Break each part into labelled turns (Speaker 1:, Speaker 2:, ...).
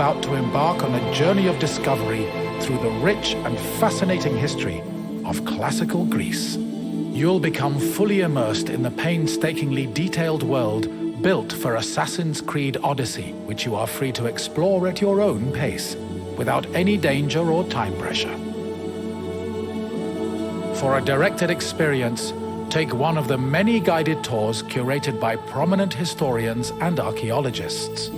Speaker 1: about to embark on a journey of discovery through the rich and fascinating history of classical Greece. You'll become fully immersed in the painstakingly detailed world built for Assassin's Creed Odyssey, which you are free to explore at your own pace, without any danger or time pressure. For a directed experience, take one of the many guided tours curated by prominent historians and archaeologists.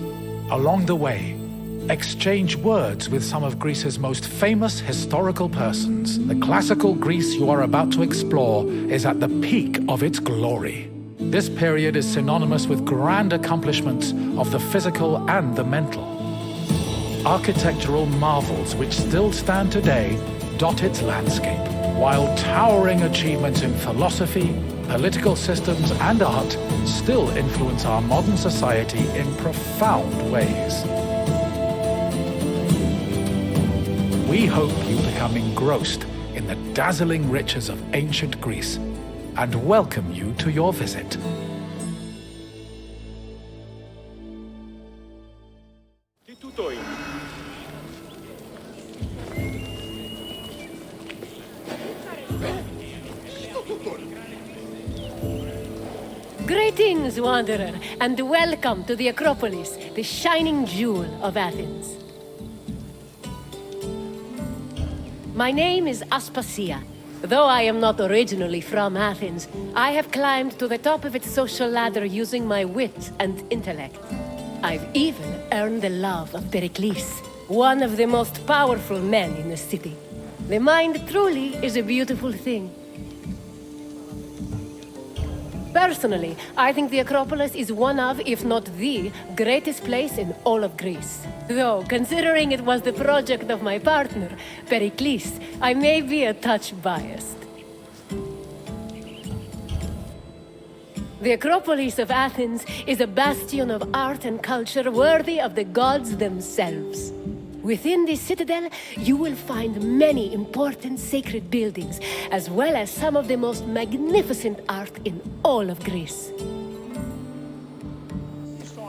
Speaker 1: Along the way, exchange words with some of Greece's most famous historical persons. The classical Greece you are about to explore is at the peak of its glory. This period is synonymous with grand accomplishments of the physical and the mental. Architectural marvels which still stand today dot its landscape, while towering achievements in philosophy, political systems, and art still influence our modern society in profound ways. We hope you become engrossed in the dazzling riches of ancient Greece and welcome you to your visit.
Speaker 2: Greetings, wanderer, and welcome to the Acropolis, the shining jewel of Athens. My name is Aspasia. Though I am not originally from Athens, I have climbed to the top of its social ladder using my wit and intellect. I've even earned the love of Pericles, one of the most powerful men in the city. The mind truly is a beautiful thing. Personally, I think the Acropolis is one of, if not the, greatest place in all of Greece. Though, considering it was the project of my partner, Pericles, I may be a touch biased. The Acropolis of Athens is a bastion of art and culture worthy of the gods themselves. Within this citadel, you will find many important sacred buildings, as well as some of the most magnificent art in all of Greece.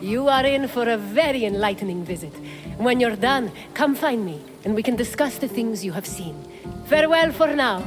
Speaker 2: You are in for a very enlightening visit. When you're done, come find me, and we can discuss the things you have seen. Farewell for now.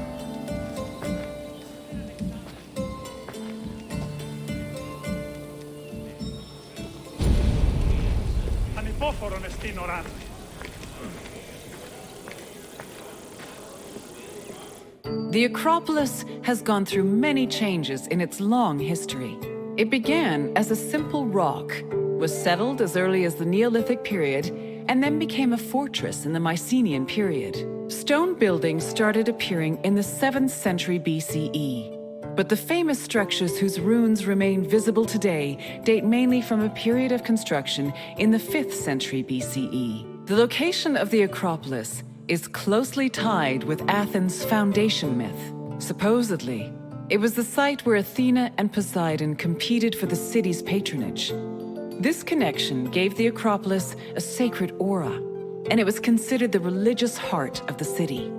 Speaker 3: The Acropolis has gone through many changes in its long history. It began as a simple rock, was settled as early as the Neolithic period, and then became a fortress in the Mycenaean period. Stone buildings started appearing in the 7th century BCE. But the famous structures whose ruins remain visible today date mainly from a period of construction in the 5th century BCE. The location of the Acropolis is closely tied with Athens' foundation myth. Supposedly, it was the site where Athena and Poseidon competed for the city's patronage. This connection gave the Acropolis a sacred aura, and it was considered the religious heart of the city.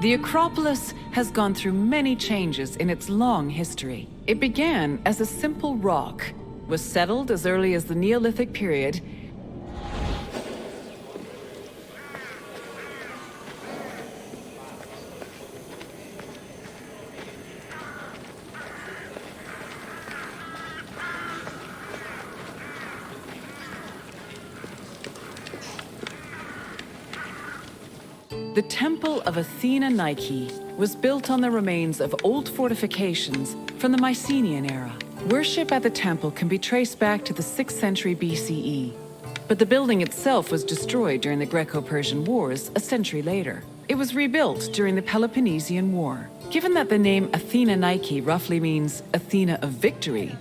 Speaker 3: The Acropolis has gone through many changes in its long history. It began as a simple rock, was settled as early as the Neolithic period, The Temple of Athena Nike was built on the remains of old fortifications from the Mycenaean era. Worship at the temple can be traced back to the 6th century BCE, but the building itself was destroyed during the Greco-Persian Wars a century later. It was rebuilt during the Peloponnesian War. Given that the name Athena Nike roughly means Athena of victory,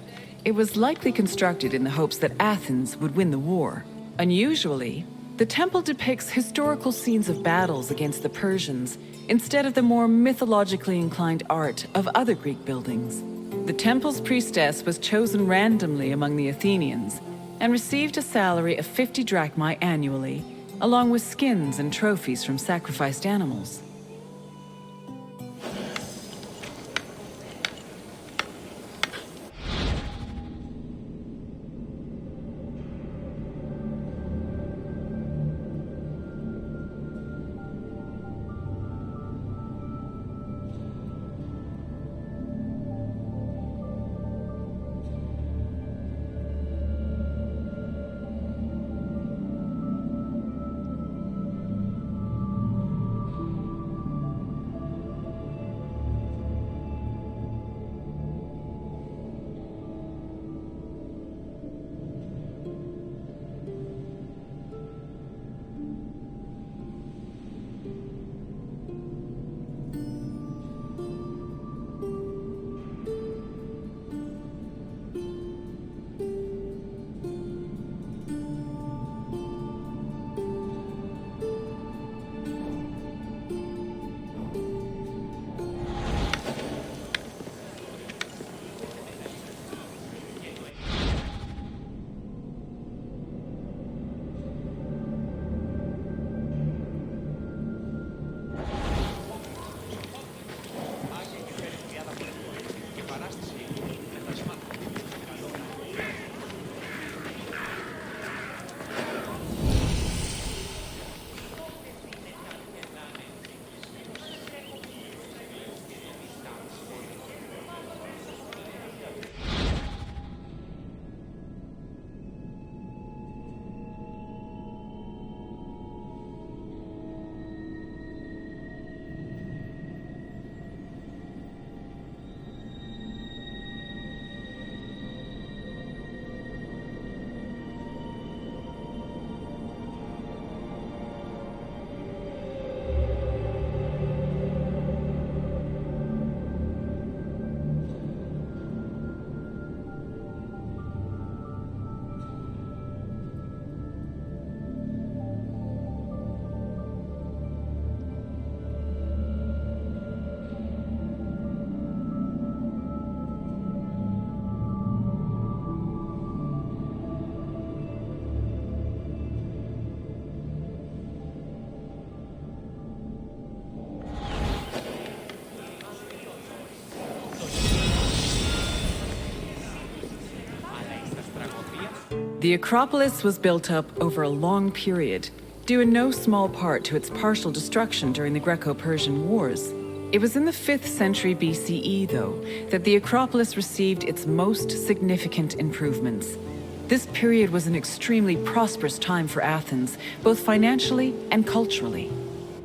Speaker 3: it was likely constructed in the hopes that Athens would win the war. Unusually, the temple depicts historical scenes of battles against the Persians instead of the more mythologically inclined art of other Greek buildings. The temple's priestess was chosen randomly among the Athenians and received a salary of 50 drachmae annually, along with skins and trophies from sacrificed animals. The Acropolis was built up over a long period, due in no small part to its partial destruction during the Greco-Persian Wars. It was in the 5th century BCE, though, that the Acropolis received its most significant improvements. This period was an extremely prosperous time for Athens, both financially and culturally.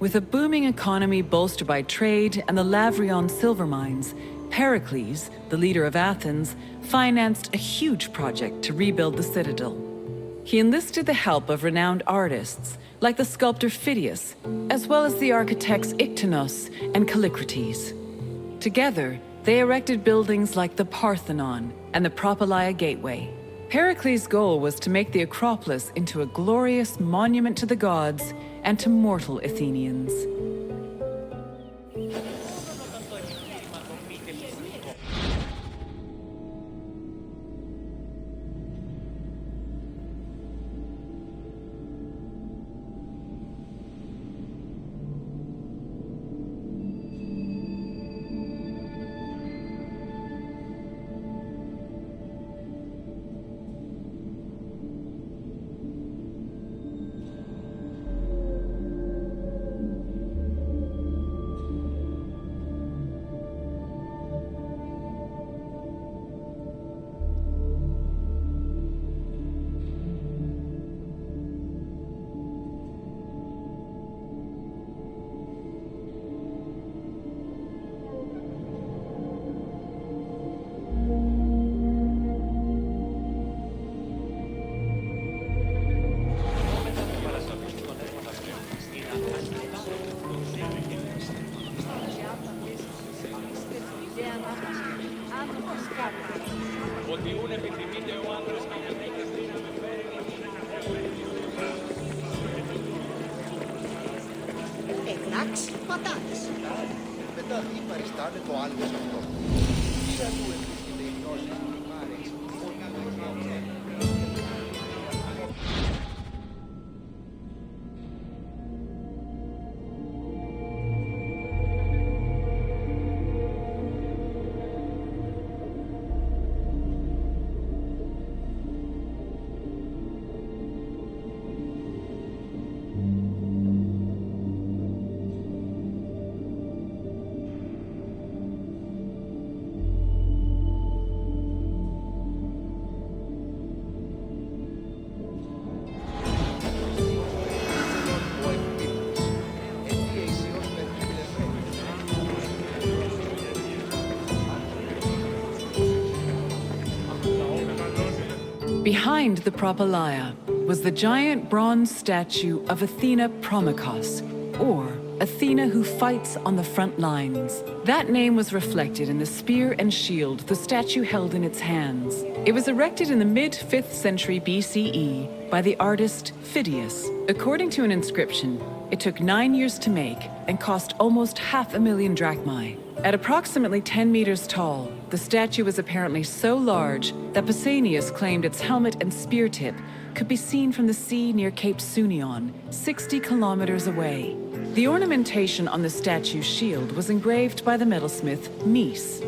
Speaker 3: With a booming economy bolstered by trade and the Lavrion silver mines, Pericles, the leader of Athens, financed a huge project to rebuild the citadel. He enlisted the help of renowned artists, like the sculptor Phidias, as well as the architects Iktinos and Callicrates. Together, they erected buildings like the Parthenon and the Propylaea Gateway. Pericles' goal was to make the Acropolis into a glorious monument to the gods and to mortal Athenians.
Speaker 4: Εντάξει, πατάτες.
Speaker 5: Μετά ή παριστάνε το άλλο σε αυτό. Τι αλλού επίστηται οι γνώσεις του Μάρης,
Speaker 3: Behind the Propylaea was the giant bronze statue of Athena Promachos, or Athena who fights on the front lines. That name was reflected in the spear and shield the statue held in its hands. It was erected in the mid-5th century BCE by the artist Phidias. According to an inscription, it took 9 years to make and cost almost 500,000 drachmae. At approximately 10 meters tall, the statue was apparently so large that Pausanias claimed its helmet and spear tip could be seen from the sea near Cape Sunion, 60 kilometers away. The ornamentation on the statue's shield was engraved by the metalsmith Mies.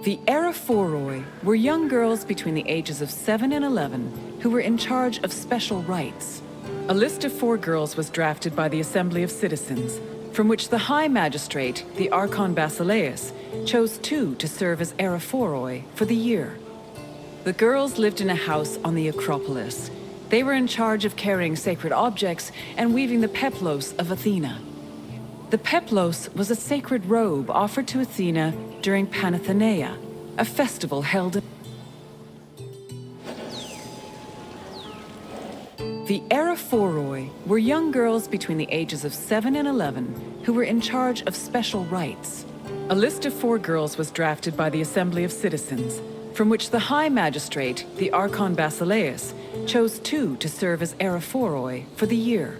Speaker 3: The Araphoroi were young girls between the ages of 7 and 11 who were in charge of special rites. A list of 4 girls was drafted by the Assembly of Citizens, from which the High Magistrate, the Archon Basileus, chose 2 to serve as Araphoroi for the year. The girls lived in a house on the Acropolis. They were in charge of carrying sacred objects and weaving the peplos of Athena. The peplos was a sacred robe offered to Athena during Panathenea, a festival held in... The Araphoroi were young girls between the ages of 7 and 11 who were in charge of special rites. A list of 4 girls was drafted by the Assembly of Citizens, from which the High Magistrate, the Archon Basileus, chose 2 to serve as Araphoroi for the year.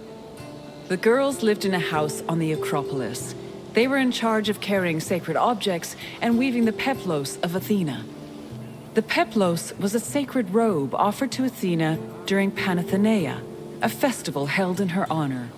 Speaker 3: The girls lived in a house on the Acropolis. They were in charge of carrying sacred objects and weaving the peplos of Athena. The peplos was a sacred robe offered to Athena during Panathenea, a festival held in her honor.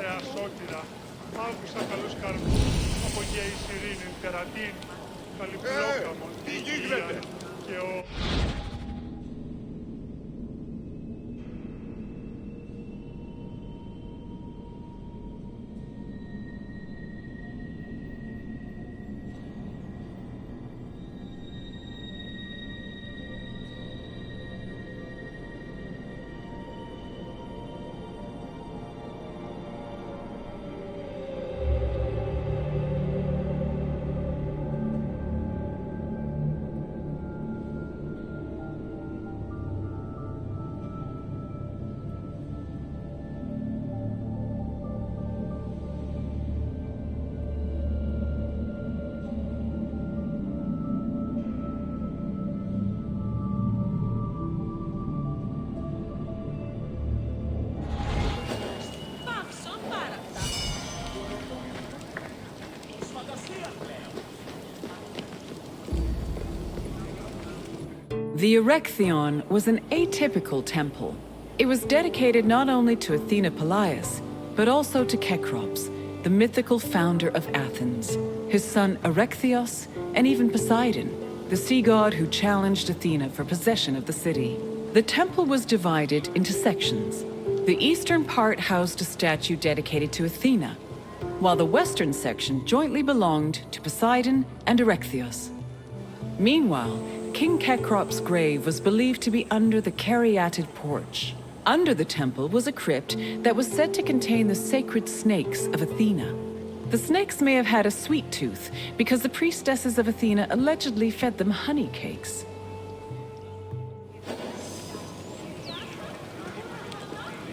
Speaker 4: θεά σώτηρα, άκουσα καλούς καρμούς, απογέης ειρήνην τερατήν, καλυπλόκαμον,
Speaker 5: τι γίνεται?
Speaker 4: και ο...
Speaker 3: The Erechtheion was an atypical temple. It was dedicated not only to Athena Polias, but also to Cecrops, the mythical founder of Athens, his son Erechtheos, and even Poseidon, the sea god who challenged Athena for possession of the city. The temple was divided into sections. The eastern part housed a statue dedicated to Athena, while the western section jointly belonged to Poseidon and Erechtheos. Meanwhile, King Cecrops' grave was believed to be under the caryatid porch. Under the temple was a crypt that was said to contain the sacred snakes of Athena. The snakes may have had a sweet tooth because the priestesses of Athena allegedly fed them honey cakes.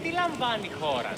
Speaker 6: Τι λαμβάνει η χώρα?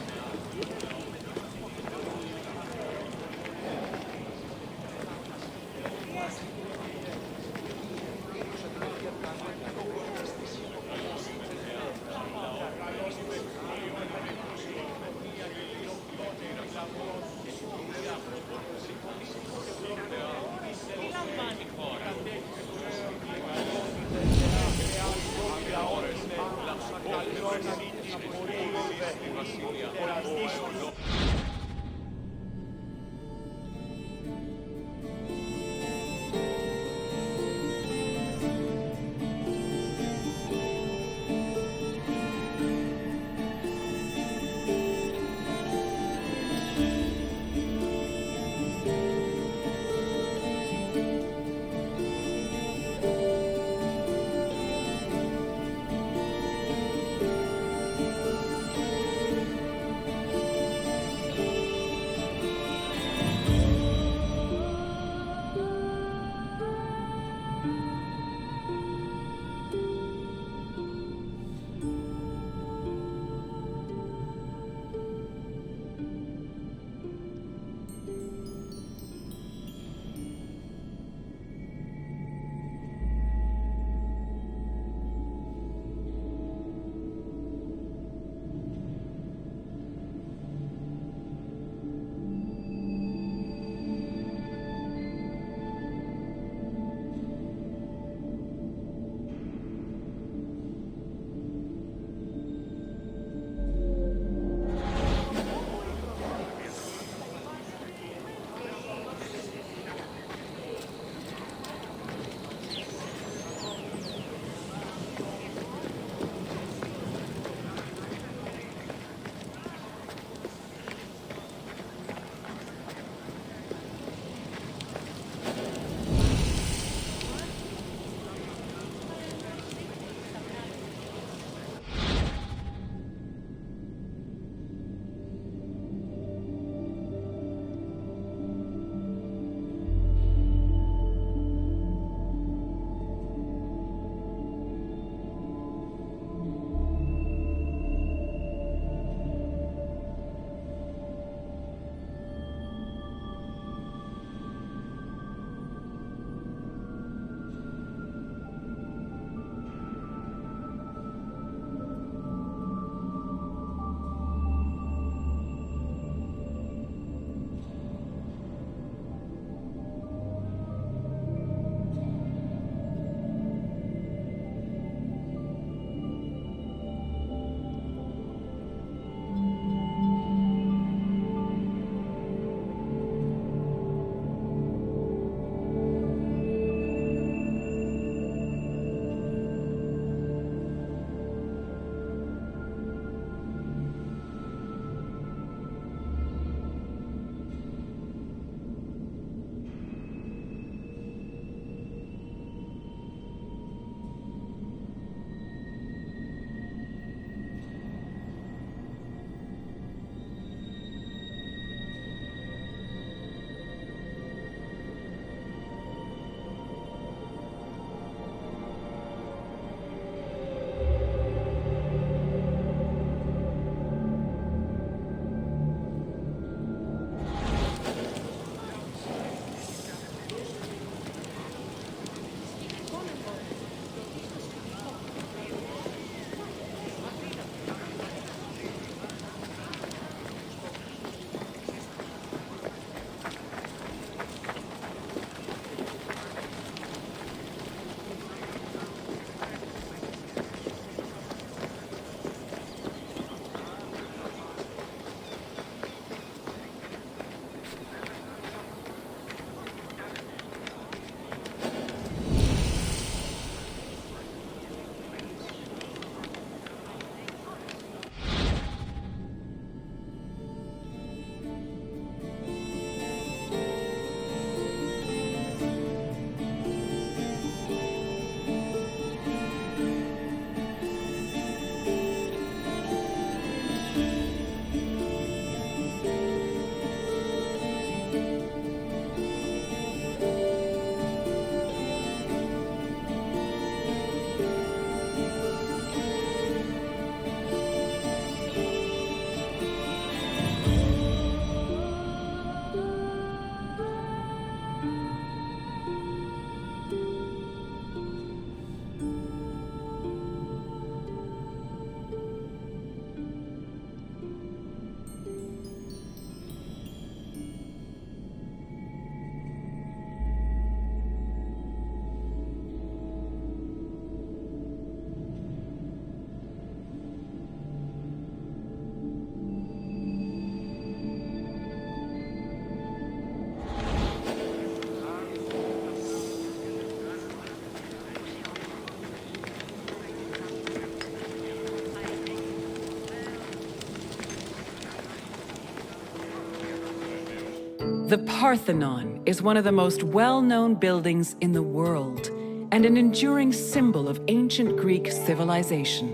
Speaker 3: The Parthenon is one of the most well-known buildings in the world and an enduring symbol of ancient Greek civilization.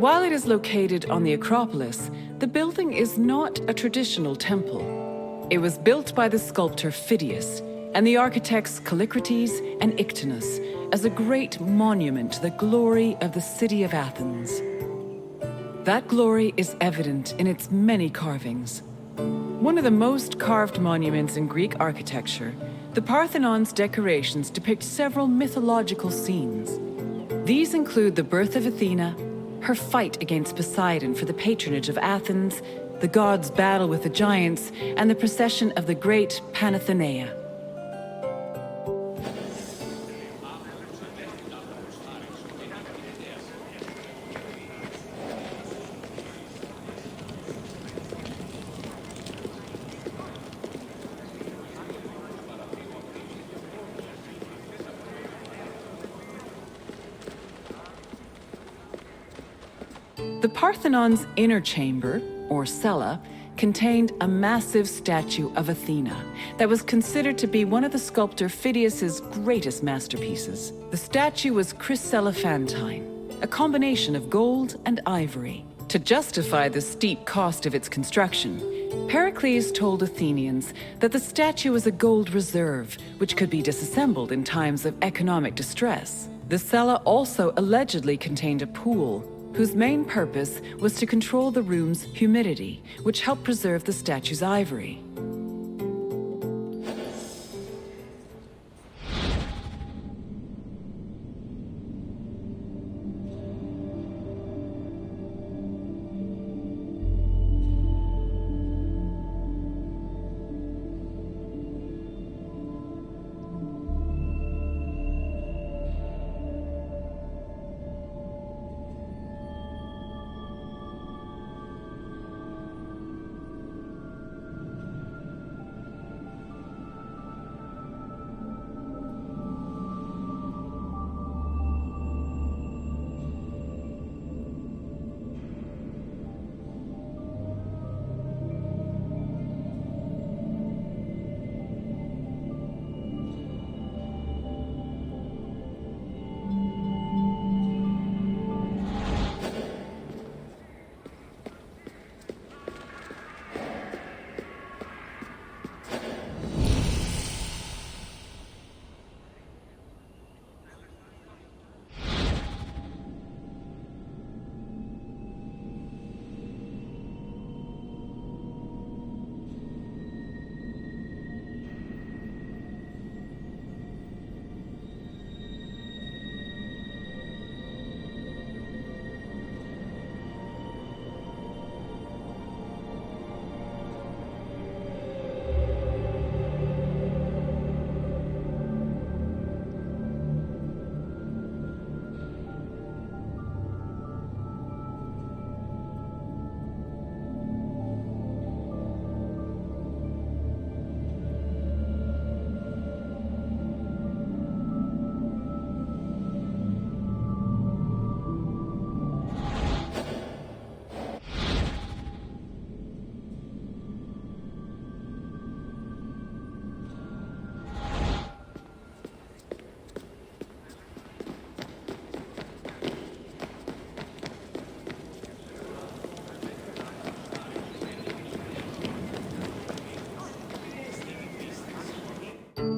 Speaker 3: While it is located on the Acropolis, the building is not a traditional temple. It was built by the sculptor Phidias and the architects Callicrates and Ictinus as a great monument to the glory of the city of Athens. That glory is evident in its many carvings. One of the most carved monuments in Greek architecture, the Parthenon's decorations depict several mythological scenes. These include the birth of Athena, her fight against Poseidon for the patronage of Athens, the gods' battle with the giants, and the procession of the great Panathenaea. The Parthenon's inner chamber, or cella, contained a massive statue of Athena that was considered to be one of the sculptor Phidias's greatest masterpieces. The statue was chryselephantine, a combination of gold and ivory. To justify the steep cost of its construction, Pericles told Athenians that the statue was a gold reserve, which could be disassembled in times of economic distress. The cella also allegedly contained a pool, whose main purpose was to control the room's humidity, which helped preserve the statue's ivory.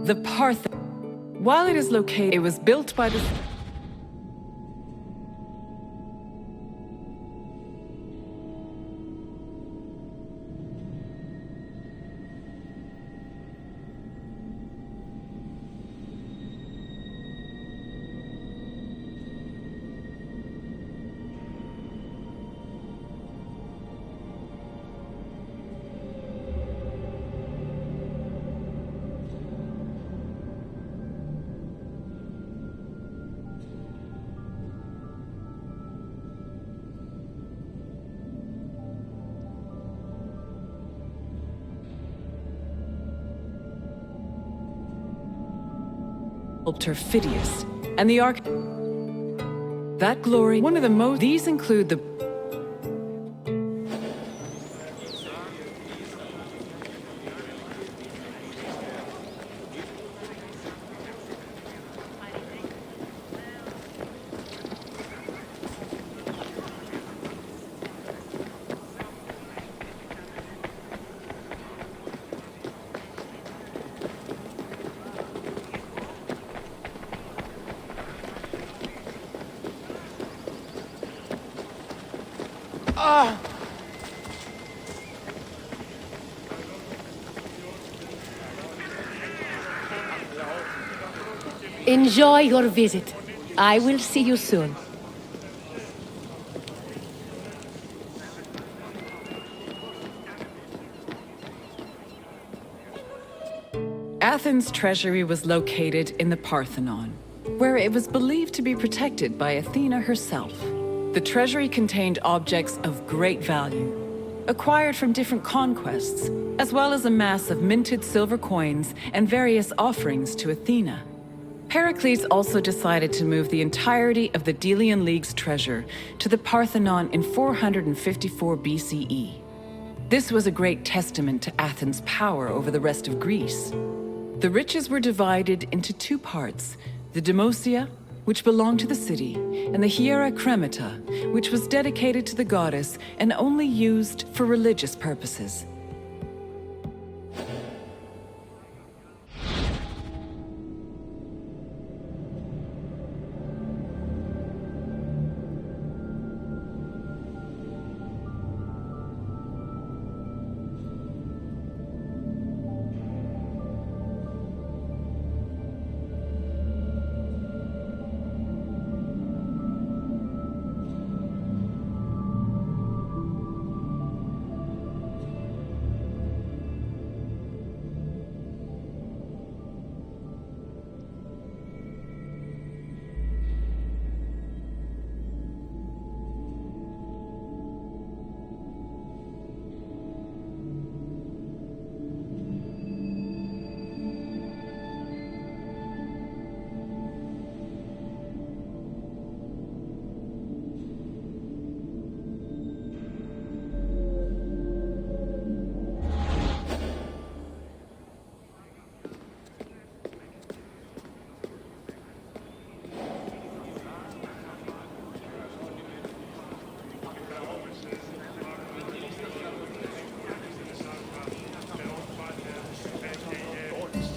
Speaker 3: The Parthenon. While it is located, it was built by the... sculptor Phidias and the arch. That glory, one of the most. These include the
Speaker 2: Enjoy your visit. I will see you soon.
Speaker 3: Athens' treasury was located in the Parthenon, where it was believed to be protected by Athena herself. The treasury contained objects of great value, acquired from different conquests, as well as a mass of minted silver coins and various offerings to Athena. Pericles also decided to move the entirety of the Delian League's treasure to the Parthenon in 454 BCE. This was a great testament to Athens' power over the rest of Greece. The riches were divided into two parts: the Demosia, which belonged to the city, and the Hiera Cremata, which was dedicated to the goddess and only used for religious purposes.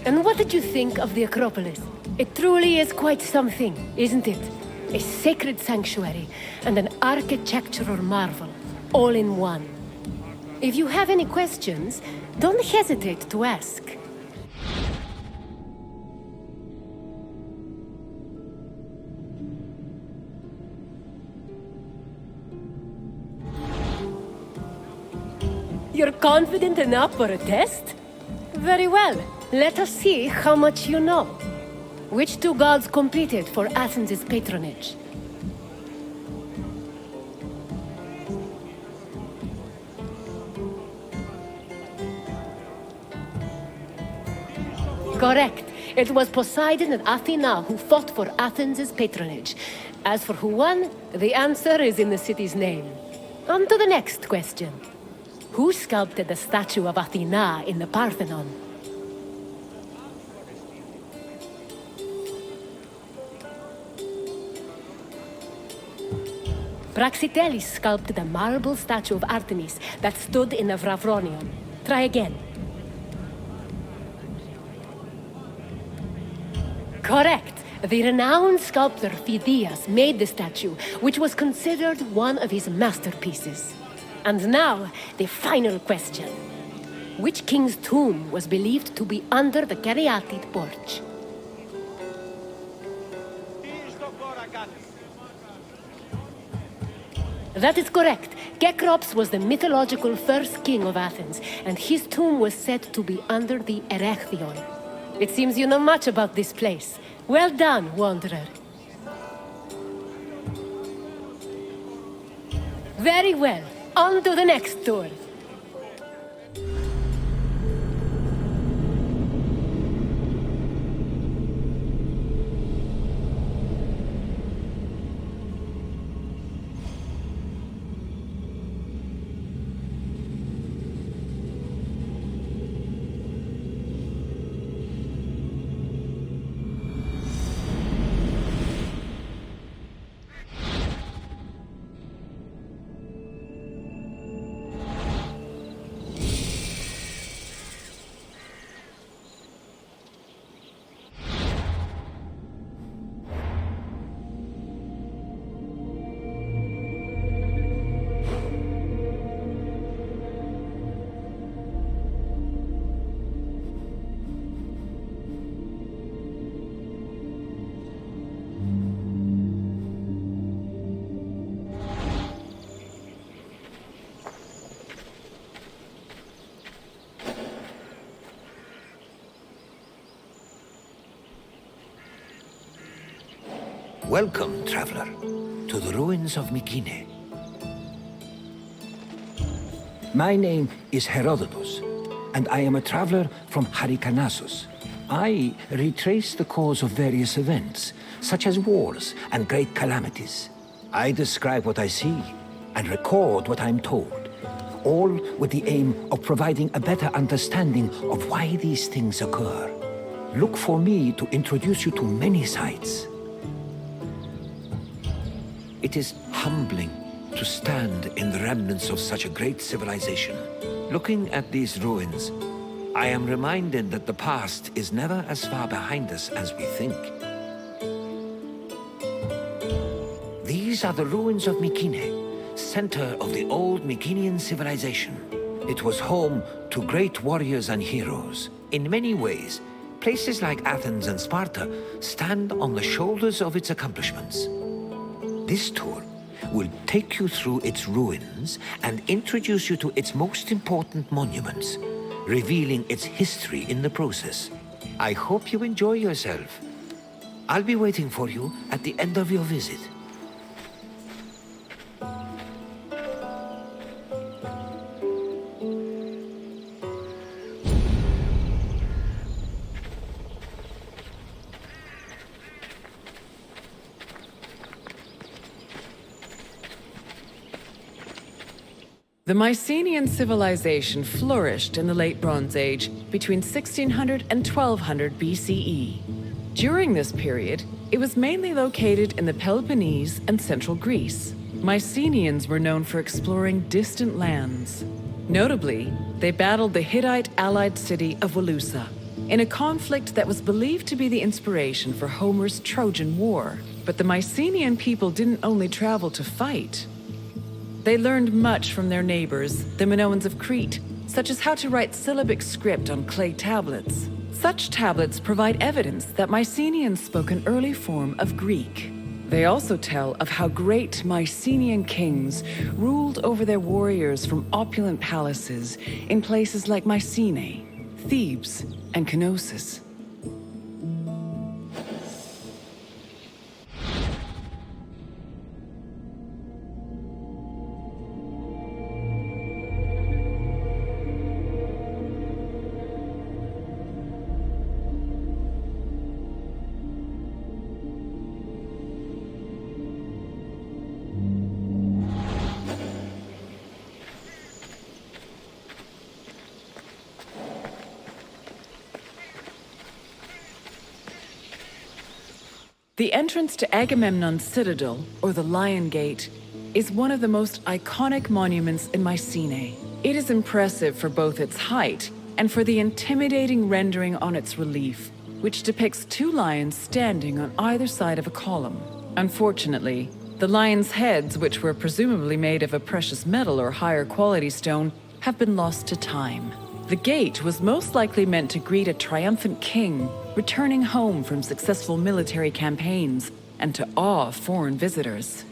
Speaker 2: And what did you think of the Acropolis? It truly is quite something, isn't it? A sacred sanctuary and an architectural marvel, all in one. If you have any questions, don't hesitate to ask. You're confident enough for a test? Very well. Let us see how much you know. Which two gods competed for Athens' patronage? Correct. It was Poseidon and Athena who fought for Athens' patronage. As for who won, the answer is in the city's name. On to the next question. Who sculpted the statue of Athena in the Parthenon? Praxiteles sculpted a marble statue of Artemis that stood in the Vravronion. Try again. Correct. The renowned sculptor Phidias made the statue, which was considered one of his masterpieces. And now, the final question. Which king's tomb was believed to be under the Caryatid porch? That is correct. Cecrops was the mythological first king of Athens, and his tomb was said to be under the Erechtheion. It seems you know much about this place. Well done, wanderer. Very well. On to the next tour.
Speaker 7: Welcome, traveler, to the ruins of Mykine. My name is Herodotus, and I am a traveler from Hyrcanassus. I retrace the cause of various events, such as wars and great calamities. I describe what I see and record what I'm told, all with the aim of providing a better understanding of why these things occur. Look for me to introduce you to many sites. It is humbling to stand in the remnants of such a great civilization. Looking at these ruins, I am reminded that the past is never as far behind us as we think. These are the ruins of Mykine, center of the old Mykenean civilization. It was home to great warriors and heroes. In many ways, places like Athens and Sparta stand on the shoulders of its accomplishments. This tour will take you through its ruins and introduce you to its most important monuments, revealing its history in the process. I hope you enjoy yourself. I'll be waiting for you at the end of your visit.
Speaker 3: The Mycenaean civilization flourished in the Late Bronze Age between 1600 and 1200 BCE. During this period, it was mainly located in the Peloponnese and central Greece. Mycenaeans were known for exploring distant lands. Notably, they battled the Hittite-allied city of Walusa in a conflict that was believed to be the inspiration for Homer's Trojan War. But the Mycenaean people didn't only travel to fight. They learned much from their neighbors, the Minoans of Crete, such as how to write syllabic script on clay tablets. Such tablets provide evidence that Mycenaeans spoke an early form of Greek. They also tell of how great Mycenaean kings ruled over their warriors from opulent palaces in places like Mycenae, Thebes, and Knossos. The entrance to Agamemnon's citadel, or the Lion Gate, is one of the most iconic monuments in Mycenae. It is impressive for both its height and for the intimidating rendering on its relief, which depicts two lions standing on either side of a column. Unfortunately, the lions' heads, which were presumably made of a precious metal or higher quality stone, have been lost to time. The gate was most likely meant to greet a triumphant king returning home from successful military campaigns and to awe foreign visitors.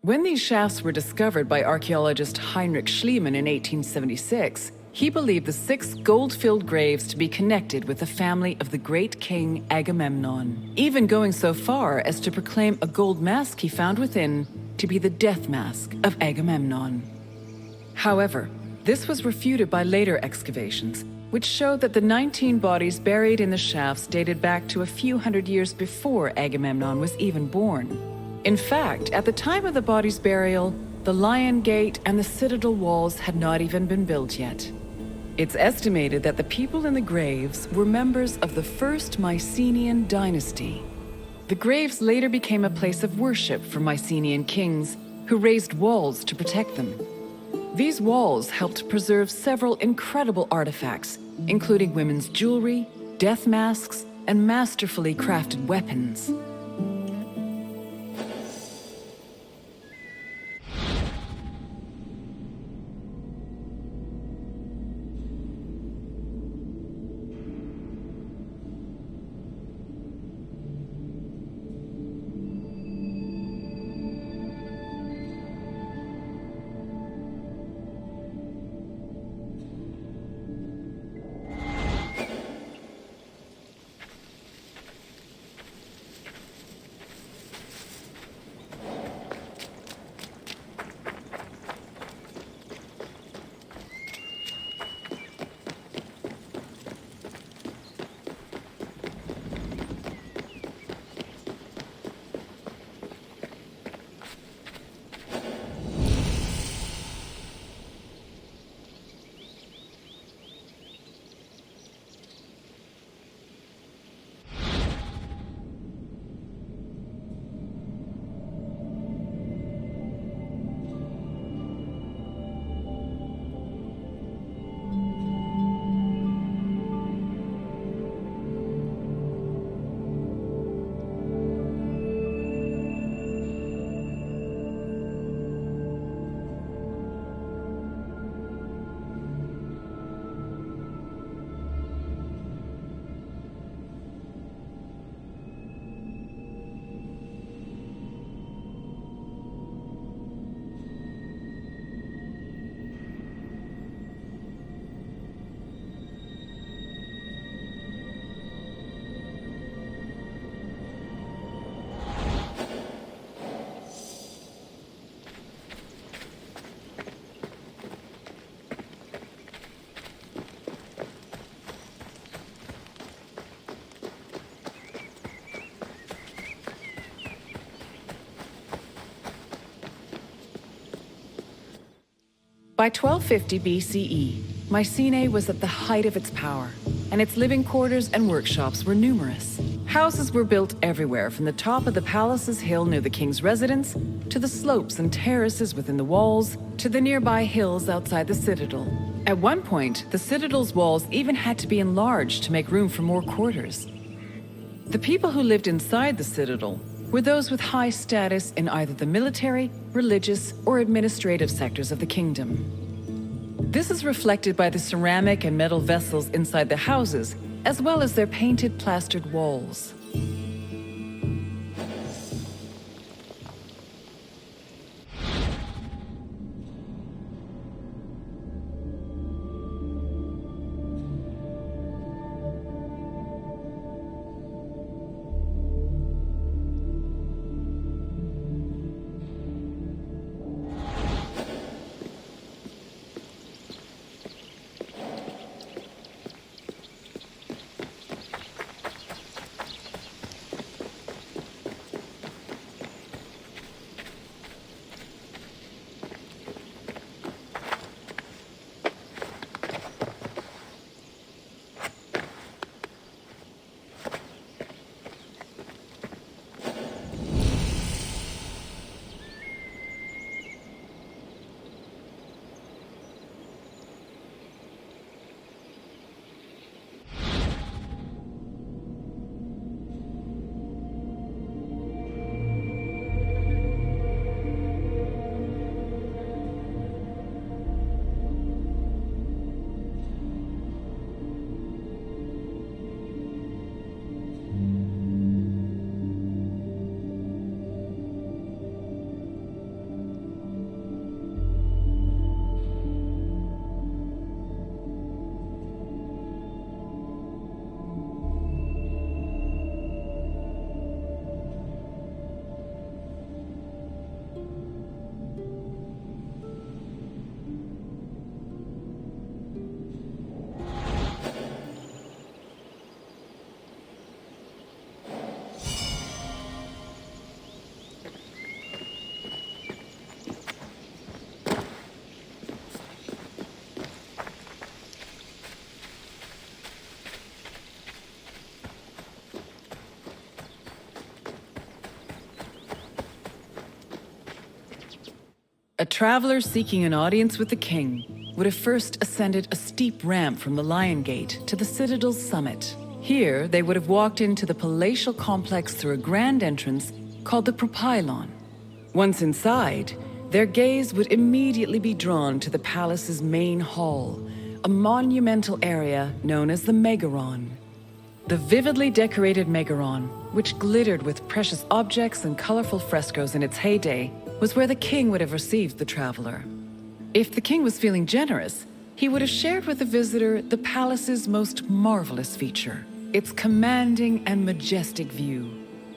Speaker 3: When these shafts were discovered by archaeologist Heinrich Schliemann in 1876, he believed the 6 gold-filled graves to be connected with the family of the great king Agamemnon, even going so far as to proclaim a gold mask he found within to be the death mask of Agamemnon. However, this was refuted by later excavations, which showed that the 19 bodies buried in the shafts dated back to a few hundred years before Agamemnon was even born. In fact, at the time of the body's burial, the Lion Gate and the citadel walls had not even been built yet. It's estimated that the people in the graves were members of the first Mycenaean dynasty. The graves later became a place of worship for Mycenaean kings, who raised walls to protect them. These walls helped preserve several incredible artifacts, including women's jewelry, death masks, and masterfully crafted weapons. By 1250 BCE, Mycenae was at the height of its power, and its living quarters and workshops were numerous. Houses were built everywhere, from the top of the palace's hill near the king's residence, to the slopes and terraces within the walls, to the nearby hills outside the citadel. At one point, the citadel's walls even had to be enlarged to make room for more quarters. The people who lived inside the citadel were those with high status in either the military, religious, or administrative sectors of the kingdom. This is reflected by the ceramic and metal vessels inside the houses, as well as their painted plastered walls. A traveler seeking an audience with the king would have first ascended a steep ramp from the Lion Gate to the citadel's summit. Here, they would have walked into the palatial complex through a grand entrance called the Propylon. Once inside, their gaze would immediately be drawn to the palace's main hall, a monumental area known as the Megaron. The vividly decorated Megaron, which glittered with precious objects and colorful frescoes in its heyday, was where the king would have received the traveler. If the king was feeling generous, he would have shared with the visitor the palace's most marvelous feature, its commanding and majestic view,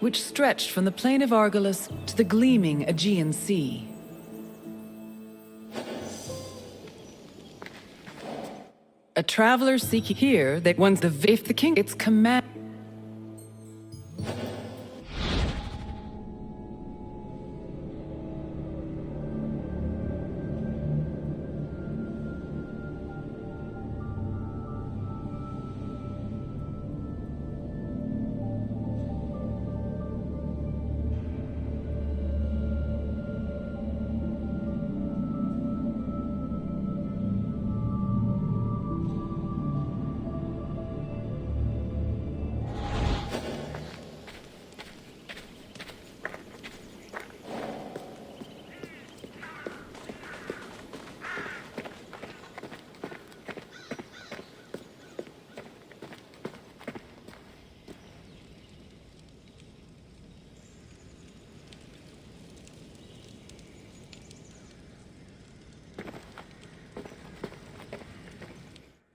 Speaker 3: which stretched from the plain of Argolis to the gleaming Aegean Sea. A traveler seeking here that once if the king its command.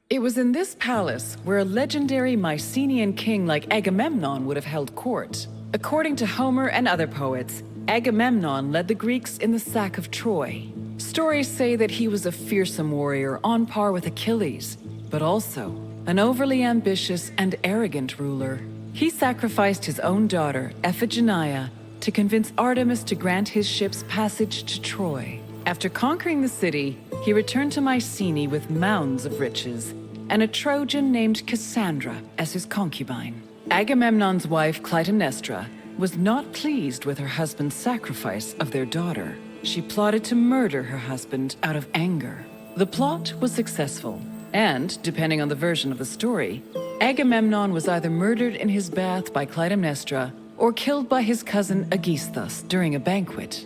Speaker 3: It was in this palace where a legendary Mycenaean king like Agamemnon would have held court. According to Homer and other poets, Agamemnon led the Greeks in the sack of Troy. Stories say that he was a fearsome warrior on par with Achilles, but also an overly ambitious and arrogant ruler. He sacrificed his own daughter, Iphigenia, to convince Artemis to grant his ship's passage to Troy. After conquering the city, he returned to Mycenae with mounds of riches, and a Trojan named Cassandra as his concubine. Agamemnon's wife, Clytemnestra, was not pleased with her husband's sacrifice of their daughter. She plotted to murder her husband out of anger. The plot was successful, and, depending on the version of the story, Agamemnon was either murdered in his bath by Clytemnestra or killed by his cousin Aegisthus during a banquet.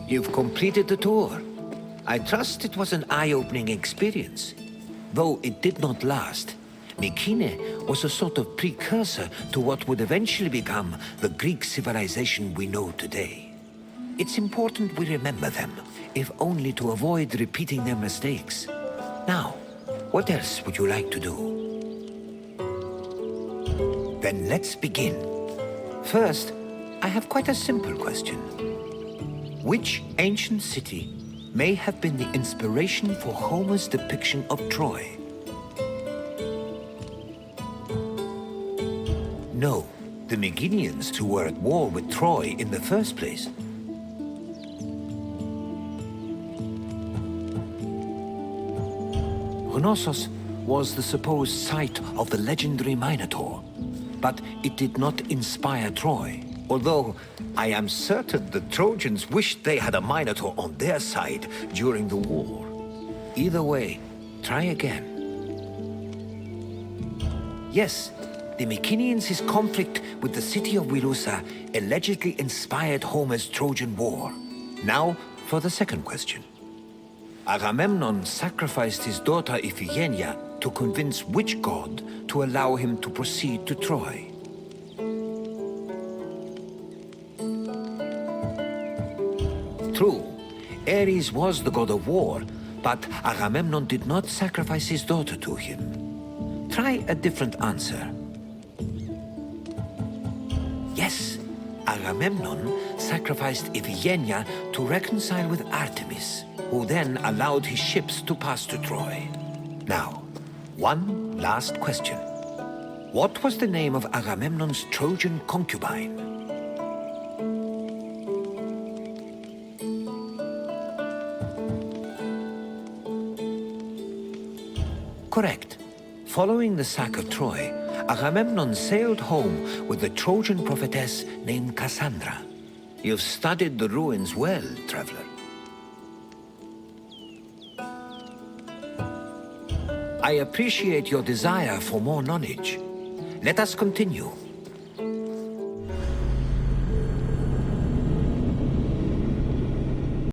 Speaker 7: You've completed the tour. I trust it was an eye-opening experience. Though it did not last, Mykine was a sort of precursor to what would eventually become the Greek civilization we know today. It's important we remember them, if only to avoid repeating their mistakes. Now, what else would you like to do? Then let's begin. First, I have quite a simple question. Which ancient city may have been the inspiration for Homer's depiction of Troy? No, the Myginians who were at war with Troy in the first place. Knossos was the supposed site of the legendary Minotaur, but it did not inspire Troy. Although I am certain the Trojans wished they had a Minotaur on their side during the war. Either way, try again. Yes, the Mycinians' conflict with the city of Wilusa allegedly inspired Homer's Trojan War. Now for the second question. Agamemnon sacrificed his daughter Iphigenia to convince which god to allow him to proceed to Troy? True, Ares was the god of war, but Agamemnon did not sacrifice his daughter to him. Try a different answer. Yes, Agamemnon sacrificed Iphigenia to reconcile with Artemis, who then allowed his ships to pass to Troy. Now, one last question. What was the name of Agamemnon's Trojan concubine? Correct. Following the sack of Troy, Agamemnon sailed home with the Trojan prophetess named Cassandra. You've studied the ruins well, traveler. I appreciate your desire for more knowledge. Let us continue.